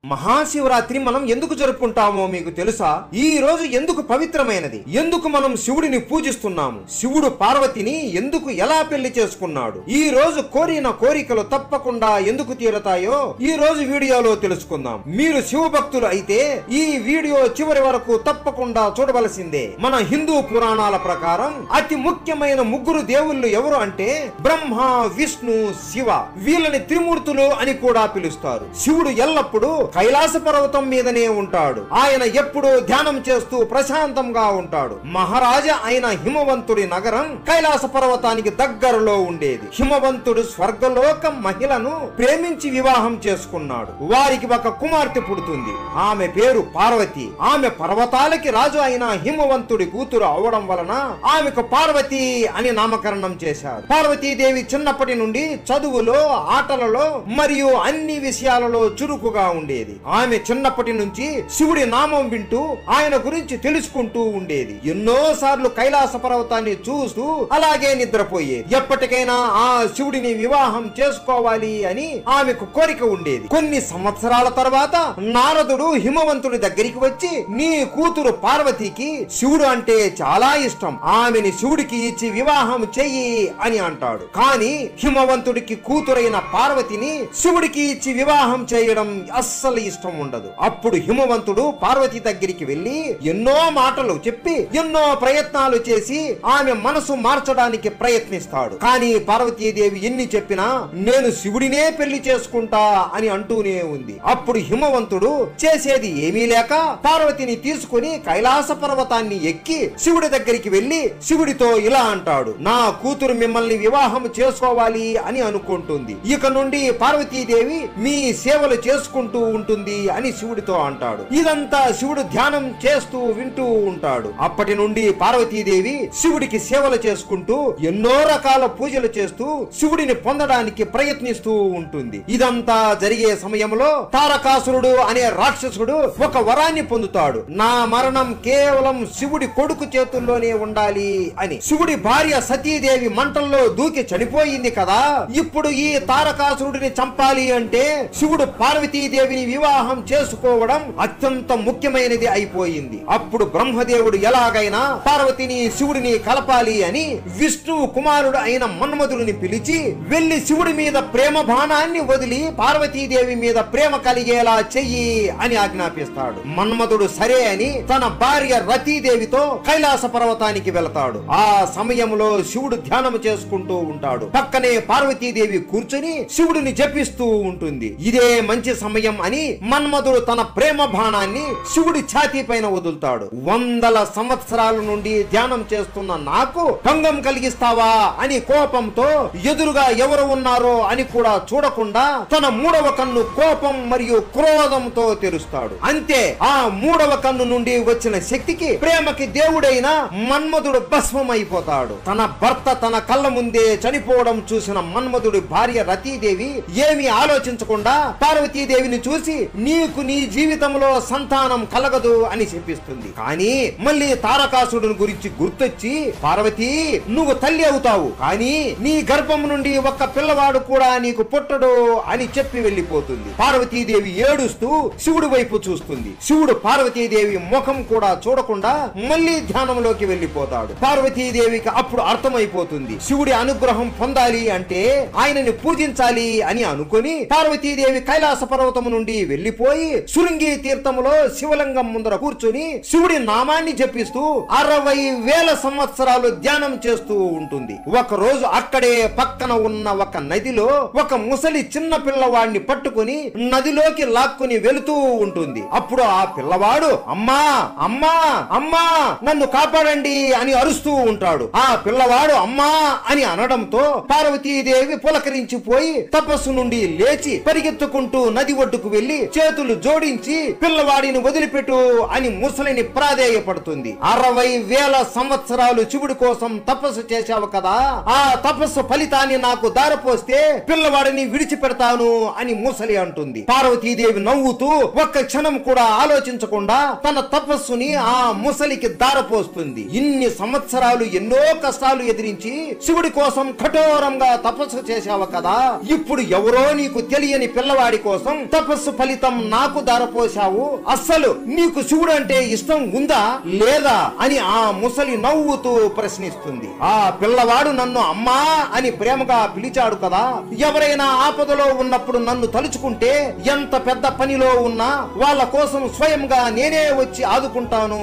మహాశివరాత్రి మనం ఎందుకు జరుపుకుంటామో మీకు తెలుసా? ఈ రోజు ఎందుకు పవిత్రమైనది? ఎందుకు మనం శివుడిని పూజిస్తున్నాము? శివుడు పార్వతిని ఎందుకు ఎలా పెళ్లి చేసుకున్నాడు? ఈ రోజు కోరిన కోరికలు తప్పకుండా ఎందుకు తీరతాయో ఈ రోజు వీడియోలో తెలుసుకుందాం. మీరు శివ భక్తులు అయితే ఈ వీడియో చివరి వరకు తప్పకుండా చూడవలసిందే. మన హిందూ పురాణాల ప్రకారం అతి ముఖ్యమైన ముగ్గురు దేవుళ్ళు ఎవరు అంటే బ్రహ్మ, విష్ణు, శివ. వీళ్ళని త్రిమూర్తులు అని కూడా పిలుస్తారు. శివుడు ఎల్లప్పుడూ కైలాస పర్వతం మీదనే ఉంటాడు. ఆయన ఎప్పుడూ ధ్యానం చేస్తూ ప్రశాంతంగా ఉంటాడు. మహారాజా అయిన హిమవంతుడి నగరం కైలాస పర్వతానికి దగ్గరలో ఉండేది. హిమవంతుడు స్వర్గలోక మహిళను ప్రేమించి వివాహం చేసుకున్నాడు. వారికి ఒక కుమార్తె పుడుతుంది. ఆమె పేరు పార్వతి. ఆమె పర్వతాలకి రాజు అయిన హిమవంతుడి కూతురు అవడం వలన ఆమెకు పార్వతి అని నామకరణం చేశారు. పార్వతీదేవి చిన్నప్పటి నుండి చదువులో, ఆటలలో మరియు అన్ని విషయాలలో చురుకుగా ఉండేది. ఆమె చిన్నప్పటి నుంచి శివుడి నామం వింటూ ఆయన గురించి తెలుసుకుంటూ ఉండేది. ఎన్నో సార్లు కైలాస పర్వతాన్ని చూస్తూ అలాగే నిద్రపోయేది. ఎప్పటికైనా ఆ శివుడిని వివాహం చేసుకోవాలి అని ఆమెకు కోరిక ఉండేది. కొన్ని సంవత్సరాల తర్వాత నారదుడు హిమవంతుడి దగ్గరికి వచ్చి, నీ కూతురు పార్వతికి శివుడు అంటే చాలా ఇష్టం, ఆమెని శివుడికి ఇచ్చి వివాహం చెయ్యి అని అంటాడు. కానీ హిమవంతుడికి కూతురైన పార్వతిని శివుడికి ఇచ్చి వివాహం చేయడం అస్సలు ఇష్టం ఉండదు. అప్పుడు హిమవంతుడు పార్వతి దగ్గరికి వెళ్లి ఎన్నో మాటలు చెప్పి ఎన్నో ప్రయత్నాలు చేసి ఆమె మనసు మార్చడానికి ప్రయత్నిస్తాడు. కానీ పార్వతీదేవి ఎన్ని చెప్పినా నేను శివుడినే పెళ్లి చేసుకుంటా అని అంటూనే ఉంది. అప్పుడు హిమవంతుడు చేసేది ఏమీ లేక పార్వతిని తీసుకుని కైలాస పర్వతాన్ని ఎక్కి శివుడి దగ్గరికి వెళ్లి శివుడితో ఇలా అంటాడు, నా కూతురు మిమ్మల్ని వివాహం చేసుకోవాలి అని అనుకుంటుంది. ఇక నుండి పార్వతీదేవి మీ సేవలు చేసుకుంటూ ఉంటుంది అని శివుడితో అంటాడు. ఇదంతా శివుడు ధ్యానం చేస్తూ వింటూ ఉంటాడు. అప్పటి నుండి పార్వతీదేవి శివుడికి సేవలు చేసుకుంటూ ఎన్నో రకాల పూజలు చేస్తూ శివుడిని పొందడానికి ప్రయత్నిస్తూ ఉంటుంది. ఇదంతా జరిగే సమయంలో తారకాసురుడు అనే రాక్షసుడు ఒక వరాన్ని పొందుతాడు. నా మరణం కేవలం శివుడి కొడుకు చేతుల్లోనే ఉండాలి అని. శివుడి భార్య సతీదేవి మంటల్లో దూకి చనిపోయింది కదా, ఇప్పుడు ఈ తారకాసురుడిని చంపాలి అంటే శివుడు పార్వతీదేవిని వివాహం చేసుకోవడం అత్యంత ముఖ్యమైనది అయిపోయింది. అప్పుడు బ్రహ్మదేవుడు ఎలాగైనా పార్వతిని శివుడిని కలపాలి అని విష్ణు కుమారుడు అయిన మన్మధుడిని పిలిచి వెళ్లి శివుడి మీద ప్రేమ బాణాన్ని వదిలి పార్వతీదేవి మీద ప్రేమ కలిగేలా చెయ్యి అని ఆజ్ఞాపిస్తాడు. మన్మధుడు సరే అని తన భార్య రతీదేవితో కైలాస పర్వతానికి వెళతాడు. ఆ సమయంలో శివుడు ధ్యానం చేసుకుంటూ ఉంటాడు. పక్కనే పార్వతీదేవి కూర్చుని శివుడిని జపిస్తూ ఉంటుంది. ఇదే మంచి సమయం అని మన్మధుడు తన ప్రేమ బాణాన్ని శివుడి ఛాతీ పైన వదులుతాడు. వందల సంవత్సరాల నుండి ధ్యానం చేస్తున్న నాకు భంగం కలిగిస్తావా అని కోపంతో ఎదురుగా ఎవరు ఉన్నారో అని కూడా చూడకుండా తన మూడవ కన్ను కోపం మరియు క్రోధంతో తెరుస్తాడు. అంతే, ఆ మూడవ కన్ను నుండి వచ్చిన శక్తికి ప్రేమకి దేవుడైన మన్మధుడు భస్మమైపోతాడు. తన భర్త తన కళ్ళ ముందే చనిపోవడం చూసిన మన్మధుడి భార్య రతీదేవి ఏమీ ఆలోచించకుండా పార్వతీదేవిని చూసి నీకు నీ జీవితంలో సంతానం కలగదు అని చెప్పిస్తుంది. కానీ మళ్ళీ తారకాసురుని గురించి గుర్తొచ్చి, పార్వతి నువ్వు తల్లి అవుతావు, కానీ నీ గర్భం నుండి ఒక్క పిల్లవాడు కూడా నీకు పుట్టడు అని చెప్పి వెళ్లిపోతుంది. పార్వతీదేవి ఏడుస్తూ శివుడి వైపు చూస్తుంది. శివుడు పార్వతీదేవి ముఖం కూడా చూడకుండా మళ్ళీ ధ్యానంలోకి వెళ్లిపోతాడు. పార్వతీదేవికి అప్పుడు అర్థమైపోతుంది, శివుడి అనుగ్రహం పొందాలి అంటే ఆయనని పూజించాలి అని అనుకుని పార్వతీదేవి కైలాస పర్వతం నుండి వెళ్లిపోయి శృంగి తీర్థములో శివలింగం ముందర కూర్చుని శివుడి నామాన్ని జపిస్తూ 60,000 సంవత్సరాలు ధ్యానం చేస్తూ ఉంటుంది. ఒక రోజు అక్కడే పక్కన ఉన్న ఒక నదిలో ఒక ముసలి చిన్న పిల్లవాడిని పట్టుకుని నదిలోకి లాక్కుని వెళుతూ ఉంటుంది. అప్పుడు ఆ పిల్లవాడు అమ్మా అమ్మా అమ్మా నన్ను కాపాడండి అని అరుస్తూ ఉంటాడు. ఆ పిల్లవాడు అమ్మా అని అనడంతో పార్వతీదేవి పులకరించిపోయి తపస్సు నుండి లేచి పరిగెత్తుకుంటూ నది ఒడ్డుకు వెళ్లి చేతులు జోడించి పిల్లవాడిని వదిలిపెట్టు అని ముసలిని ప్రాధేయపడుతుంది. 60,000 సంవత్సరాలు శివుడి కోసం తపస్సు చేశావు కదా, ఆ తపస్సు ఫలితాన్ని నాకు దారపోస్తే పిల్లవాడిని విడిచిపెడతాను అని ముసలి అంటుంది. పార్వతీదేవి నవ్వుతూ ఒక్క క్షణం కూడా ఆలోచించకుండా తన తపస్సుని ఆ ముసలికి దారపోస్తుంది. ఇన్ని సంవత్సరాలు ఎన్నో కష్టాలు ఎదిరించి శివుడి కోసం కఠోరంగా తపస్సు చేశావు కదా, ఇప్పుడు ఎవరో నీకు తెలియని పిల్లవాడి కోసం తపస్సు తపస్సు ఫలితం నాకు దారపోశావు, అస్సలు నీకు శివుడు అంటే ఇష్టం ఉందా లేదా అని ఆ ముసలి నవ్వుతూ ప్రశ్నిస్తుంది. ఆ పిల్లవాడు నన్ను అమ్మా అని ప్రేమగా పిలిచాడు కదా, ఎవరైనా ఆపదలో ఉన్నప్పుడు నన్ను తలుచుకుంటే ఎంత పెద్ద పనిలో ఉన్నా వాళ్ళ కోసం స్వయంగా నేనే వచ్చి ఆదుకుంటాను.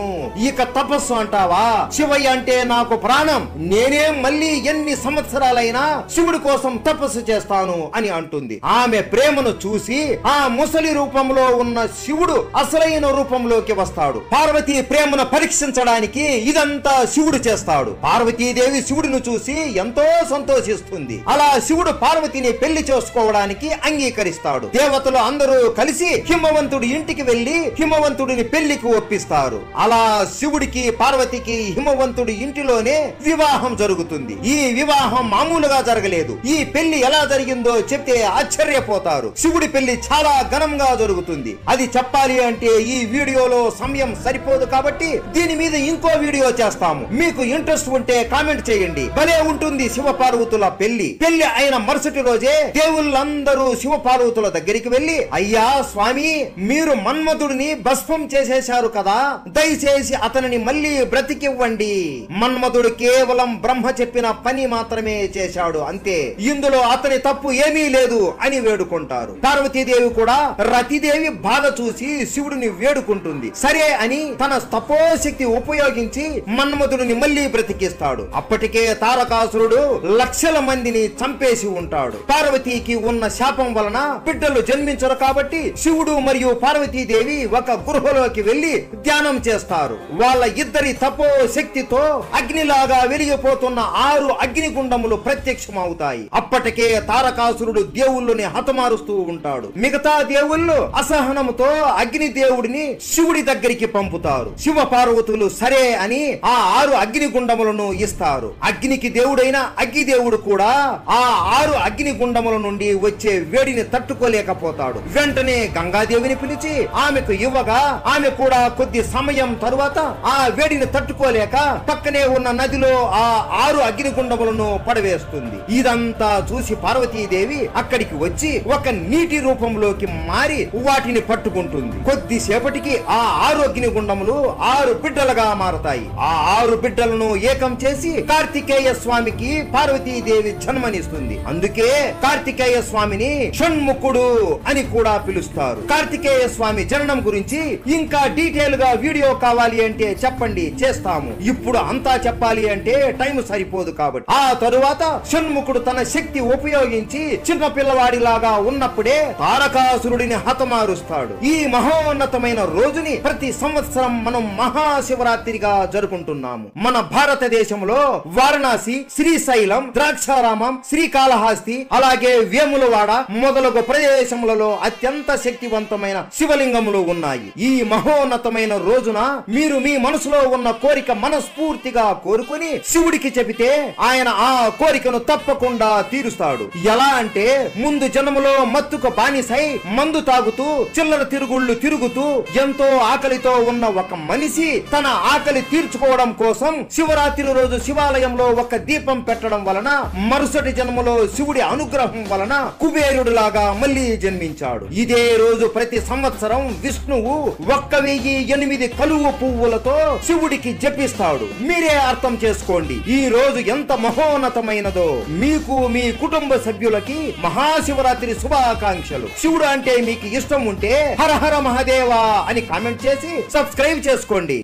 ఇక తపస్సు అంటావా, శివయ్య అంటే నాకు ప్రాణం, నేనే మళ్ళీ ఎన్ని సంవత్సరాలైనా శివుడి కోసం తపస్సు చేస్తాను అని అంటుంది. ఆమె ప్రేమను చూసి ఆ ముసలి రూపంలో ఉన్న శివుడు అసలైన రూపంలోకి వస్తాడు. పార్వతీ ప్రేమను పరీక్షించడానికి ఇదంతా శివుడు చేస్తాడు. పార్వతీదేవి శివుడిని చూసి ఎంతో సంతోషిస్తుంది. అలా శివుడు పార్వతిని పెళ్లి చేసుకోవడానికి అంగీకరిస్తాడు. దేవతలు అందరూ కలిసి హిమవంతుడి ఇంటికి వెళ్లి హిమవంతుడిని పెళ్లికి ఒప్పిస్తారు. అలా శివుడికి పార్వతికి హిమవంతుడి ఇంటిలోనే వివాహం జరుగుతుంది. ఈ వివాహం మామూలుగా జరగలేదు. ఈ పెళ్లి ఎలా జరిగిందో చెప్తే ఆశ్చర్యపోతారు. శివుడి పెళ్లి చాలా ఘనంగా జరుగుతుంది. అది చెప్పాలి అంటే ఈ వీడియోలో సమయం సరిపోదు కాబట్టి దీని మీద ఇంకో వీడియో చేస్తాము. మీకు ఇంట్రెస్ట్ ఉంటే కామెంట్ చేయండి. భలే ఉంటుంది శివ పార్వతుల పెళ్లి. పెళ్లి అయిన మరుసటి రోజే దేవుళ్ళందరూ శివ పార్వతుల దగ్గరికి వెళ్లి, అయ్యా స్వామి, మీరు మన్మధుడిని భస్మం చేసేశారు కదా, దయచేసి అతనిని మళ్ళీ బ్రతికివ్వండి. మన్మధుడు కేవలం బ్రహ్మ చెప్పిన పని మాత్రమే చేశాడు, అంతే, ఇందులో అతని తప్పు ఏమీ లేదు అని వేడుకుంటారు. పార్వతీదేవి కూడా రతిదేవి బాధ చూసి శివుడిని వేడుకుంటుంది. సరే అని తన తపోశక్తి ఉపయోగించి మన్మధుడిని మళ్ళీ బ్రతికిస్తాడు. అప్పటికే తారకాసురుడు లక్షల మందిని చంపేసి ఉంటాడు. పార్వతీకి ఉన్న శాపం వలన బిడ్డలు జన్మించరు కాబట్టి శివుడు మరియు పార్వతీదేవి ఒక గృహలోకి వెళ్లి ధ్యానం చేస్తారు. వాళ్ళ ఇద్దరి తపో శక్తితో అగ్నిలాగా వెలిగిపోతున్న 6 అగ్నిగుండములు ప్రత్యక్షమవుతాయి. అప్పటికే తారకాసురుడు దేవుళ్ళని హతమారుస్తూ ఉంటాడు. మిగతా దేవుళ్ళు అసహనంతో అగ్ని దేవుడిని శివుడి దగ్గరికి పంపుతారు. శివ పార్వతులు సరే అని ఆ 6 అగ్నిగుండములను ఇస్తారు. అగ్నికి దేవుడైన అగ్నిదేవుడు కూడా ఆ 6 అగ్నిగుండముల నుండి వచ్చే వేడిని తట్టుకోలేకపోతాడు. వెంటనే గంగాదేవిని పిలిచి ఆమెకు ఇవ్వగా ఆమె కూడా కొద్ది సమయం తరువాత ఆ వేడిని తట్టుకోలేక పక్కనే ఉన్న నదిలో ఆ 6 అగ్నిగుండములను పడవేస్తుంది. ఇదంతా చూసి పార్వతీదేవి అక్కడికి వచ్చి ఒక నీటి రూపంలోకి మారి వాటిని పట్టుకుంటుంది. కొద్దిసేపటికి ఆ 6 అగ్నిగుండములు 6 బిడ్డలుగా మారతాయి. ఆ 6 బిడ్డలను ఏకం చేసి కార్తికేయ స్వామికి పార్వతీదేవి జన్మనిస్తుంది. అందుకే కార్తికేయ స్వామిని షణ్ముఖుడు అని కూడా పిలుస్తారు. కార్తికేయ స్వామి జననం గురించి ఇంకా డీటెయిల్ గా వీడియో కావాలి అంటే చెప్పండి, చేస్తాము. ఇప్పుడు అంతా చెప్పాలి అంటే టైం సరిపోదు కాబట్టి ఆ తరువాత షణ్ముఖుడు తన శక్తి ఉపయోగించి చిన్న పిల్లవాడిలాగా ఉన్నప్పుడే తారకాసురుడిని హతమారుస్తాడు. ఈ మహోన్నతమైన రోజుని ప్రతి సంవత్సరం మనం మహాశివరాత్రిగా జరుపుకుంటున్నాము. మన భారతదేశంలో వారణాసి, శ్రీశైలం, ద్రాక్షారామం, శ్రీకాళహస్తి, అలాగే వేములవాడ మొదలగు ప్రదేశములలో అత్యంత శక్తివంతమైన శివలింగములు ఉన్నాయి. ఈ మహోన్నతమైన రోజున మీరు మీ మనసులో ఉన్న కోరిక మనస్ఫూర్తిగా కోరుకుని శివుడికి చెబితే ఆయన ఆ కోరికను తప్పకుండా తీరుస్తాడు. ఎలా అంటే ముందు జన్మలో మత్తుకు బానిసై మందు తాగుతూ చిల్లర తిరుగుళ్ళు తిరుగుతూ ఎంతో ఆకలితో ఉన్న ఒక మనిషి తన ఆకలి తీర్చుకోవడం కోసం శివరాత్రి రోజు శివాలయంలో ఒక దీపం పెట్టడం వలన మరుసటి జన్మలో శివుడి అనుగ్రహం వలన కుబేరుడిలాగా మళ్ళీ జన్మించాడు. ఇదే రోజు ప్రతి సంవత్సరం విష్ణువు 1008 కలువ పువ్వులతో శివుడికి జపిస్తాడు. మీరే అర్థం చేసుకోండి ఈ రోజు ఎంత మహోన్నతమైనదో. మీకు మీ కుటుంబ సభ్యులకి మహాశివరాత్రి శుభాకాంక్షలు. శివుడు అంటే మీకు ఇష్టం ఉంటే హర హర మహాదేవ అని కామెంట్ చేసి సబ్స్క్రైబ్ చేసుకోండి.